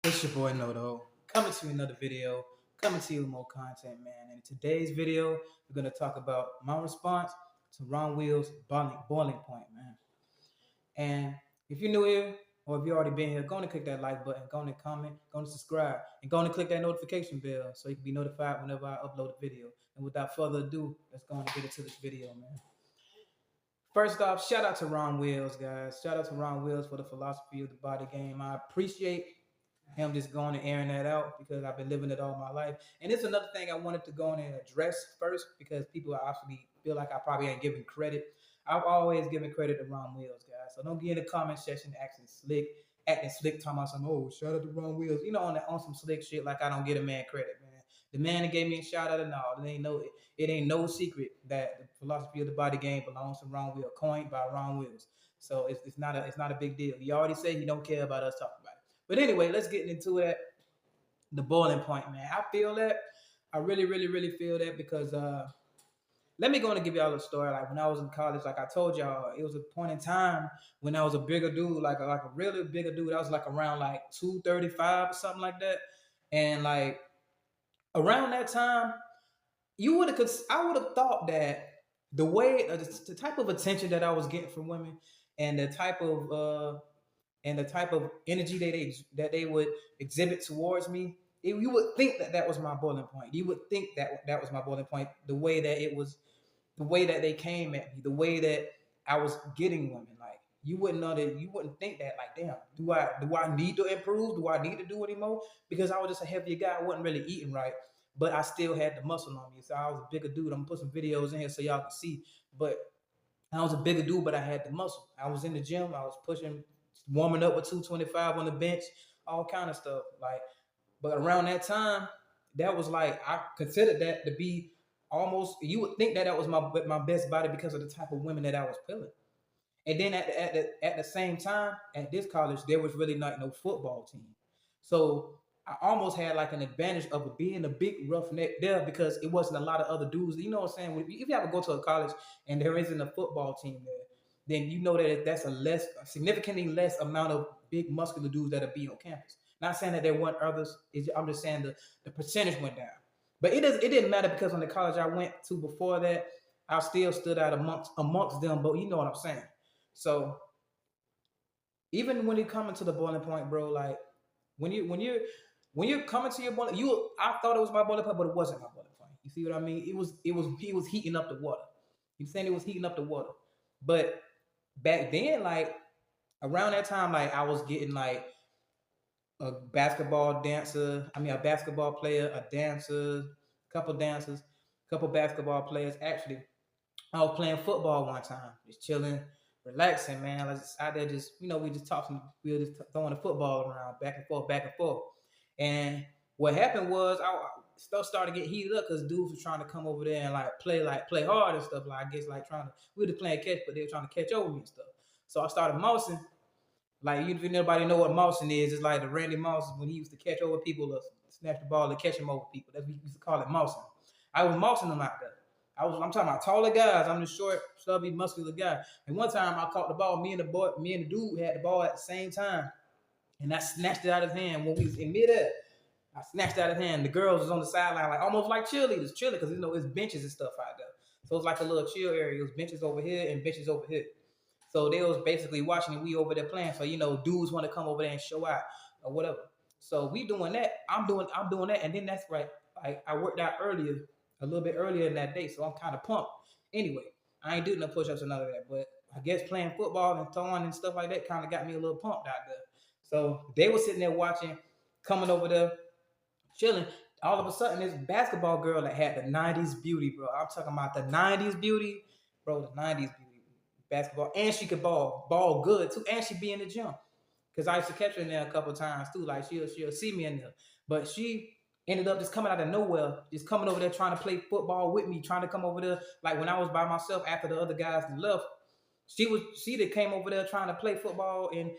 It's your boy Noto, coming to you another video, coming to you with more content, man. And in today's video, we're gonna talk about my response to Ron Will's boiling point, man. And if you're new here, or if you already been here, go and click that like button, go and comment, go and subscribe, and go and click that notification bell so you can be notified whenever I upload a video. And without further ado, let's go and get into this video, man. First off, shout out to Ron Wills, guys. Shout out to Ron Wills for the philosophy of the body game. I appreciate him just going and airing that out because I've been living it all my life. And it's another thing I wanted to go in and address first because people actually feel like I probably ain't giving credit. I've always given credit to Ron Wills, guys. So don't get in the comment section acting slick, talking about some, oh, shout out to Ron Wills. You know, on some slick shit like I don't get a man credit, man. The man that gave me a shout out and all. It ain't no secret that the philosophy of the body game belongs to Ron Wills, coined by Ron Wills. So it's not a big deal. He already said he don't care about us talking about it. But anyway, let's get into that. The boiling point, man. I feel that. I really, really, really feel that because let me go and give y'all a story. Like when I was in college, like I told y'all, it was a point in time when I was a bigger dude, like a really bigger dude. I was like around like 235 or something like that. And like around that time, I would have thought that the type of attention that I was getting from women and the type of energy that they would exhibit towards me, you would think that was my boiling point. You would think that was my boiling point. The way that they came at me, the way that I was getting women, like you wouldn't think that. Like, damn, do I need to improve? Do I need to do anymore? Because I was just a heavier guy. I wasn't really eating right, but I still had the muscle on me. So I was a bigger dude. I'm gonna put some videos in here so y'all can see. But I was a bigger dude, but I had the muscle. I was in the gym. I was pushing, warming up with 225 on the bench, all kind of stuff. Like, but around that time, that was like I considered that to be almost. You would think that was my best body because of the type of women that I was pulling. And then at the same time, at this college, there was really not no football team. So I almost had like an advantage of being a big roughneck there because it wasn't a lot of other dudes. You know what I'm saying? If you ever go to a college and there isn't a football team there, then you know that that's a significantly less amount of big muscular dudes that'll be on campus. Not saying that there weren't others. I'm just saying the percentage went down. But it didn't matter because on the college I went to before that, I still stood out amongst them. But you know what I'm saying? So even when you come into the boiling point, bro, like when you're coming to your boiling, I thought it was my boiling point, but it wasn't my boiling point. You see what I mean? He was heating up the water. He's saying it was heating up the water. But back then, like around that time, like I was getting like a basketball player, a dancer, couple dancers, couple basketball players. Actually, I was playing football one time, just chilling, relaxing, man. I was just out there, we just talking, we were just throwing the football around, back and forth, back and forth. And what happened was stuff started to get heated up because dudes were trying to come over there and play hard and stuff. Like I guess we were just playing catch, but they were trying to catch over me and stuff. So I started mousing. Like if nobody know what mousing is, it's like the Randy Moss when he used to catch over people or snatch the ball and catch him over people. That's what we used to call it, mousing. I was mousing them out there. I'm talking about taller guys. I'm the short, stubby, muscular guy. And one time I caught the ball. Me and the dude had the ball at the same time, and I snatched it out of his hand when we was in midair. I snatched it out of his hand. The girls was on the sideline, like almost like cheerleaders, because it's benches and stuff out there. So it's like a little chill area. It was benches over here and benches over here. So they was basically watching and we over there playing. So dudes want to come over there and show out or whatever. So we doing that. I'm doing that, and then that's right. I worked out a little bit earlier in that day, so I'm kind of pumped. Anyway, I ain't doing no push-ups or none of that, but I guess playing football and throwing and stuff like that kind of got me a little pumped out there. So they were sitting there watching, coming over there, chilling. All of a sudden, this basketball girl that had the 90s beauty, bro. I'm talking about the 90s beauty, bro, the 90s beauty. Basketball, and she could ball good too, and she be in the gym. Cause I used to catch her in there a couple of times too. Like she'll see me in there, but she ended up just coming out of nowhere, just coming over there trying to play football with me, trying to come over there. Like when I was by myself after the other guys left, she that came over there trying to play football and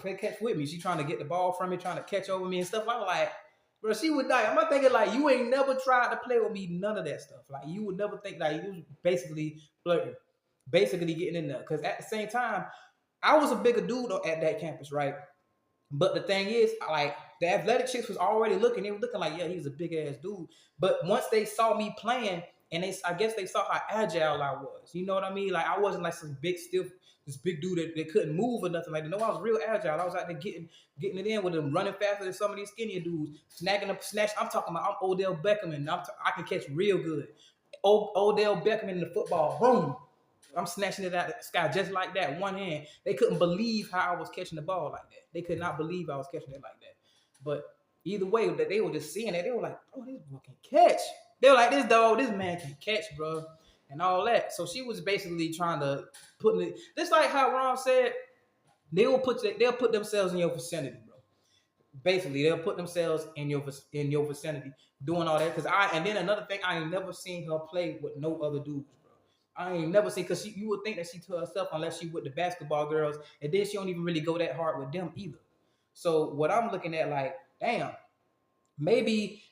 play catch with me. She trying to get the ball from me, trying to catch over me and stuff. I was like, bro, she would die. I'm not thinking like you ain't never tried to play with me, none of that stuff. Like you would never think like you was basically flirting. Basically getting in there. Because at the same time, I was a bigger dude at that campus, right? But the thing is, like, the athletic chicks was already looking. They were looking like, yeah, he was a big ass dude. But once they saw me playing, and I guess they saw how agile I was. You know what I mean? Like I wasn't like some big stiff, this big dude that couldn't move or nothing like that. No, I was real agile. I was out there getting it in with them, running faster than some of these skinnier dudes, snagging up snatch. I'm talking about I'm Odell Beckham, and I can catch real good. Odell Beckham in the football, boom. I'm snatching it out of the sky just like that, one hand. They couldn't believe how I was catching the ball like that. They could not believe I was catching it like that. But either way, that they were just seeing it. They were like, "Oh, this boy can catch." They were like, this man can catch, bro," and all that. So she was basically trying to put it. Just like how Ron said, they'll put themselves in your vicinity, bro. Basically, they'll put themselves in your vicinity doing all that. And then another thing, I ain't never seen her play with no other dudes. I ain't never seen, because you would think that she to herself unless she with the basketball girls, and then she don't even really go that hard with them either. So what I'm looking at, like, damn, maybe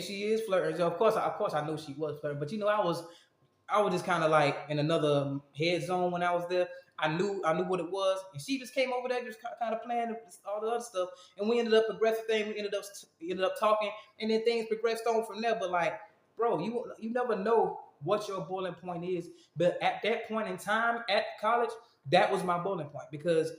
she is flirting. So of course I know she was flirting, but I was just kind of like in another head zone when I was there. I knew what it was, and she just came over there just kind of playing all the other stuff, and we ended up progressing things. We ended up talking, and then things progressed on from there. But like, bro, you never know what your boiling point is. But at that point in time at college, that was my boiling point, because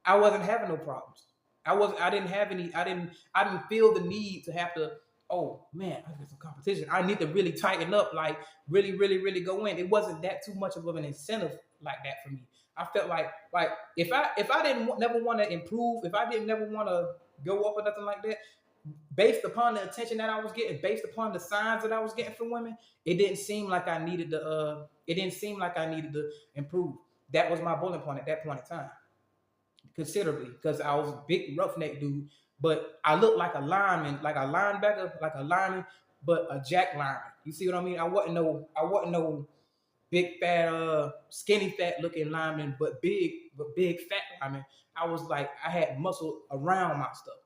I wasn't having no problems. I didn't have any. I didn't feel the need to have to. Oh man, I got some competition. I need to really tighten up, like really, really, really go in. It wasn't that too much of an incentive like that for me. I felt like if I didn't never want to improve, if I didn't never want to go up or nothing like that, based upon the attention that I was getting, based upon the signs that I was getting from women, it didn't seem like I needed to. It didn't seem like I needed to improve. That was my bullet point at that point in time, considerably, because I was a big roughneck dude, but I looked like a lineman, like a linebacker, like a lineman, but a jack lineman. You see what I mean? I wasn't no big fat, skinny fat looking lineman, but big fat lineman. I was like, I had muscle around my stuff.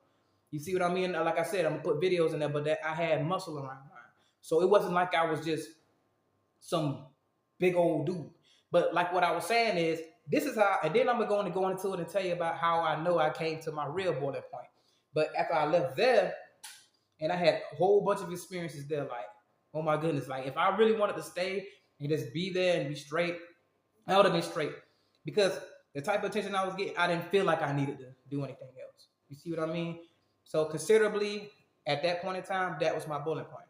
You see what I mean? Like I said, I'm gonna put videos in there, but that I had muscle around mine. So it wasn't like I was just some big old dude. But like what I was saying is, this is how, and then I'm going to go into it and tell you about how I know I came to my real boiling point. But after I left there, and I had a whole bunch of experiences there, like, oh my goodness, like if I really wanted to stay and just be there and be straight, I would have been straight. Because the type of attention I was getting, I didn't feel like I needed to do anything else. You see what I mean? So considerably, at that point in time, that was my boiling point.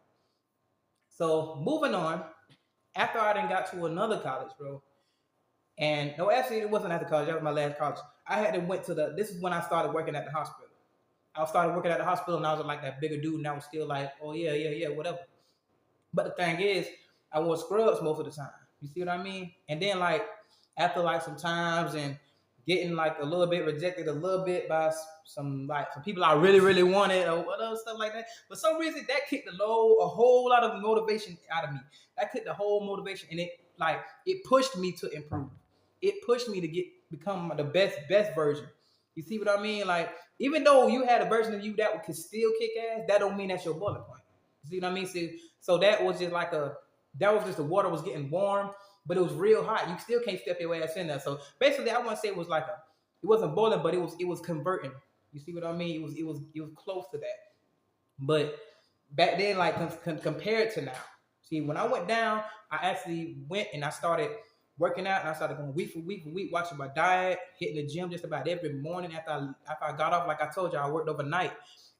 So moving on, after I then got to another college, bro, and no, actually, it wasn't after college. That was my last college. I had to went to this is when I started working at the hospital. I started working at the hospital, and I was like that bigger dude, and I was still like, oh yeah, whatever. But the thing is, I wore scrubs most of the time. You see what I mean? And then like after like some times and getting like a little bit rejected a little bit by some people I really, really wanted or whatever stuff like that. For some reason, that kicked a whole lot of motivation out of me. That kicked the whole motivation, and it pushed me to improve. It pushed me to become the best version. You see what I mean? Like, even though you had a version of you that could still kick ass, that don't mean that's your boiling point. You see what I mean? So that was just the water was getting warm, but it was real hot. You still can't step your ass in there. So basically, I want to say it was it wasn't boiling, but it was converting. You see what I mean? It was close to that. But back then, like compared to now, see, when I went down, I actually went and I started working out, and I started going week for week, watching my diet, hitting the gym just about every morning after I got off. Like I told you, I worked overnight,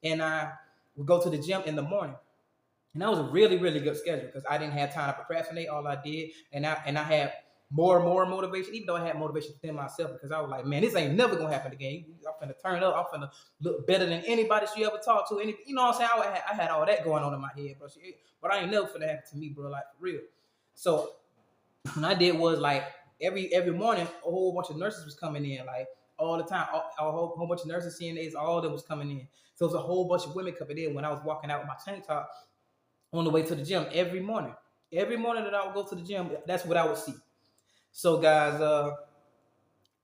and I would go to the gym in the morning. And that was a really, really good schedule because I didn't have time to procrastinate. All I did, and I had more and more motivation, even though I had motivation within myself, because I was like, man, this ain't never gonna happen again. I'm finna turn up. I'm finna look better than anybody she ever talked to. You know what I'm saying? I had all that going on in my head, bro. But I ain't never finna happen to me, bro. Like, for real. So what I did was, like, every morning, a whole bunch of nurses was coming in, like, all the time. A whole bunch of nurses, CNAs, all of them was coming in. So it was a whole bunch of women coming in when I was walking out with my tank top on the way to the gym every morning. Every morning that I would go to the gym, that's what I would see. So guys,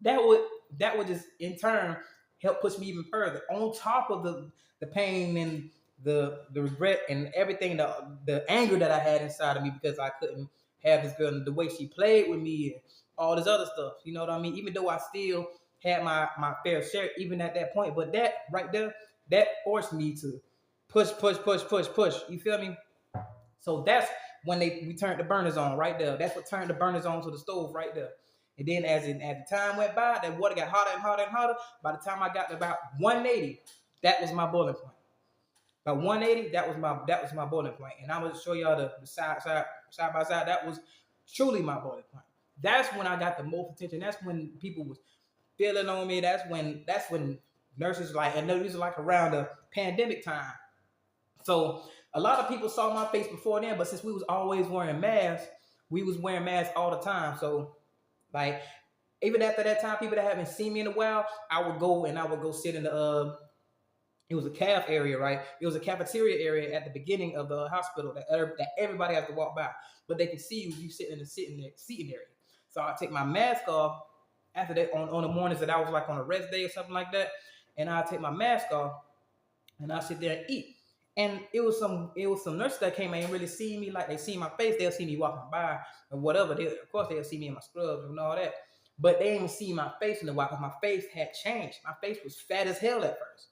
that would just in turn help push me even further. On top of the pain and the regret and everything, the anger that I had inside of me because I couldn't have this girl and the way she played with me and all this other stuff. You know what I mean? Even though I still had my fair share even at that point, but that right there, that forced me to push. You feel me? So that's when we turned the burners on right there. That's what turned the burners on to the stove right there. And then as the time went by, that water got hotter and hotter and hotter. By the time I got to about 180, that was my boiling point. By 180, that was my boiling point. And I'm gonna show y'all the side by side. That was truly my boiling point. That's when I got the most attention. That's when people was feeling on me. That's when nurses and these are like around the pandemic time. So a lot of people saw my face before then, but since we was always wearing masks, we was wearing masks all the time. So like even after that time, people that haven't seen me in a while, I would go sit in the it was a calf area, right? It was a cafeteria area at the beginning of the hospital that everybody has to walk by, but they can see you sitting in the seating area. So I take my mask off after that on the mornings that I was like on a rest day or something like that, and I take my mask off and I sit there and eat. And it was some nurses that came in and really see me, like they see my face, they'll see me walking by or whatever. Of course they'll see me in my scrubs and all that, but they didn't see my face in a while because my face had changed. My face was fat as hell at first.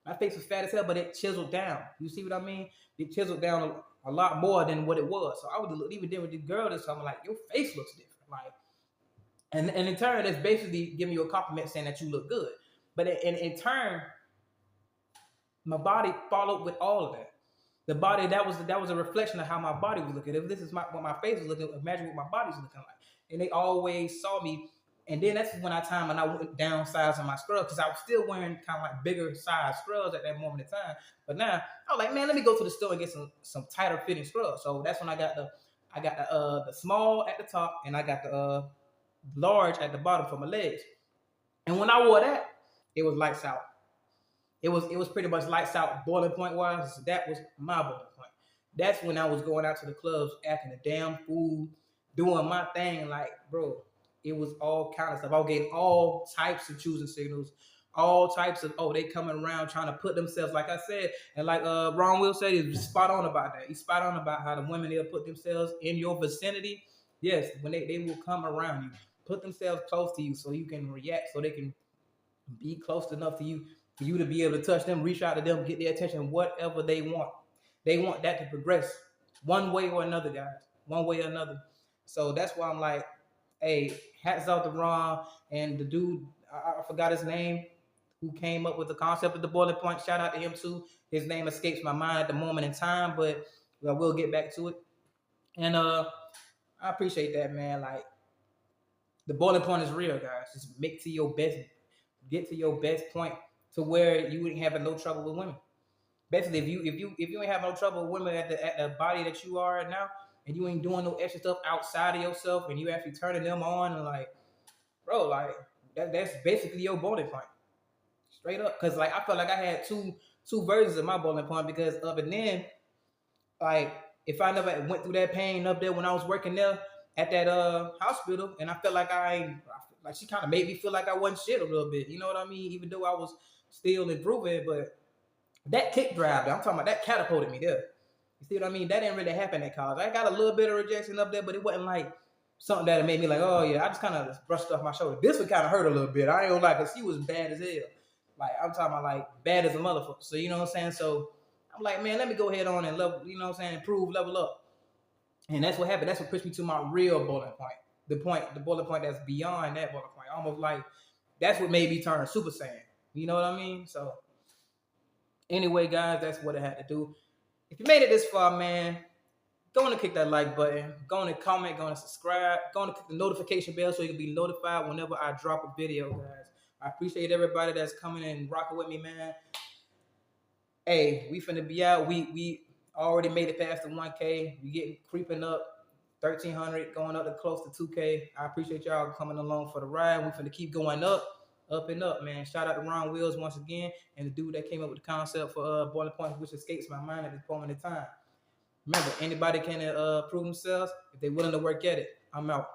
My face was fat as hell, but it chiseled down. You see what I mean? It chiseled down a lot more than what it was. So I would even deal with the girl this time, like, your face looks different. Like, and in turn, that's basically giving you a compliment saying that you look good. But in turn, my body followed with all of that. The body, that was a reflection of how my body was looking. If this is what my face was looking, imagine what my body's looking like. And they always saw me. And then that's when I went downsizing my scrubs because I was still wearing kind of like bigger size scrubs at that moment in time. But now I was like, man, let me go to the store and get some tighter fitting scrubs. So that's when I got the small at the top and I got the large at the bottom for my legs. And when I wore that, it was lights out. It was pretty much lights out boiling point wise. That was my boiling point. That's when I was going out to the clubs, acting a damn fool, doing my thing. Like, bro, it was all kind of stuff. I was getting all types of choosing signals, all types of, they coming around trying to put themselves, like I said, and like Ron Will said, he's spot on about that. He's spot on about how the women, they'll put themselves in your vicinity. Yes, when they will come around you, put themselves close to you so you can react, so they can be close enough to you for you to be able to touch them, reach out to them, get their attention, whatever they want. They want that to progress one way or another, guys. One way or another. So that's why I'm like, hey, hats off to Ron and the dude, I forgot his name, who came up with the concept of the boiling point. Shout out to him too. His name escapes my mind at the moment in time, but we'll get back to it. And I appreciate that, man. Like, the boiling point is real, guys. Just get to your best point to where you ain't having no trouble with women. Basically, if you ain't have no trouble with women at the body that you are at now, and you ain't doing no extra stuff outside of yourself, and you actually turning them on, and like, bro, like that's basically your boiling point, straight up. Because like I felt like I had two versions of my boiling point because of it. Then, like, if I never went through that pain up there when I was working there at that hospital, and I felt like she kind of made me feel like I wasn't shit a little bit. You know what I mean? Even though I was still improving, but that kick drive, I'm talking about, that catapulted me there. You see what I mean? That didn't really happen at college. I got a little bit of rejection up there, but it wasn't like something that made me like, oh yeah, I just kind of brushed off my shoulder. This would kind of hurt a little bit. I ain't gonna lie, because she was bad as hell. Like, I'm talking about like bad as a motherfucker. So you know what I'm saying? So I'm like, man, let me go ahead on and level, you know what I'm saying, improve, level up. And that's what happened. That's what pushed me to my real boiling point. The boiling point that's beyond that boiling point. Almost like that's what made me turn Super Saiyan. You know what I mean? So anyway, guys, that's what I had to do. If you made it this far, man, go on and click that like button. Go on and comment. Go on and subscribe. Go on and click the notification bell so you can be notified whenever I drop a video, guys. I appreciate everybody that's coming and rocking with me, man. Hey, we finna be out. We already made it past the 1K. We getting creeping up. 1,300, going up to close to 2K. I appreciate y'all coming along for the ride. We finna keep going up and up, man. Shout out to Ron Wills once again, and the dude that came up with the concept for boiling point, which escapes my mind at this moment in time. Remember, anybody can prove themselves if they're willing to work at it. I'm out.